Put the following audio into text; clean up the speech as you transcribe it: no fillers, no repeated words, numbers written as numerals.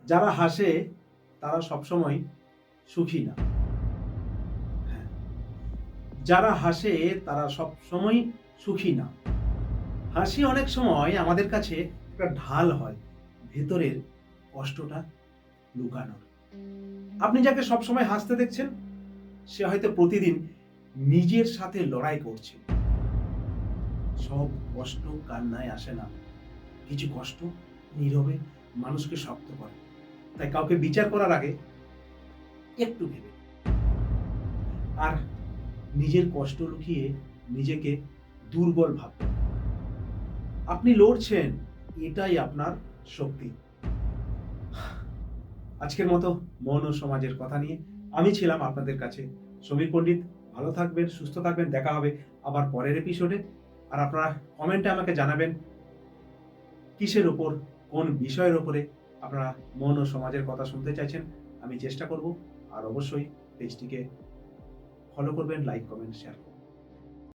যারা হাসে তারা সবসময় সুখী না। হ্যাঁ, যারা হাসে তারা সবসময় সুখী না। হাসি অনেক সময় আমাদের কাছে একটা ঢাল হয় ভেতরের কষ্টটা লুকানোর। আপনি যাকে সবসময় হাসতে দেখছেন সে হয়তো প্রতিদিন নিজের সাথে লড়াই করছে। সব কষ্ট কান্নায় আসে না। কিছু কষ্ট নীরবে মানুষকে শক্ত করে। তাই কাউকে বিচার করার আগে একটু ভেবে আর নিজের কষ্ট লুকিয়ে নিজেকে দুর্বল ভাববেন। আপনি লড়ছেন, এটাই আপনার শক্তি। আজকের মতো মন ও সমাজের কথা নিয়ে আমি ছিলাম আপনাদের কাছে সমীর পণ্ডিত। ভালো থাকবেন, সুস্থ থাকবেন। দেখা হবে আবার পরের এপিসোডে। আর আপনারা কমেন্টে আমাকে জানাবেন কিসের উপর, কোন বিষয়ের উপরে আপনারা মন ও সমাজের কথা শুনতে চাইছেন। আমি চেষ্টা করব। আর অবশ্যই পেজটিকে ফলো করবেন, লাইক, কমেন্ট, শেয়ার করবেন।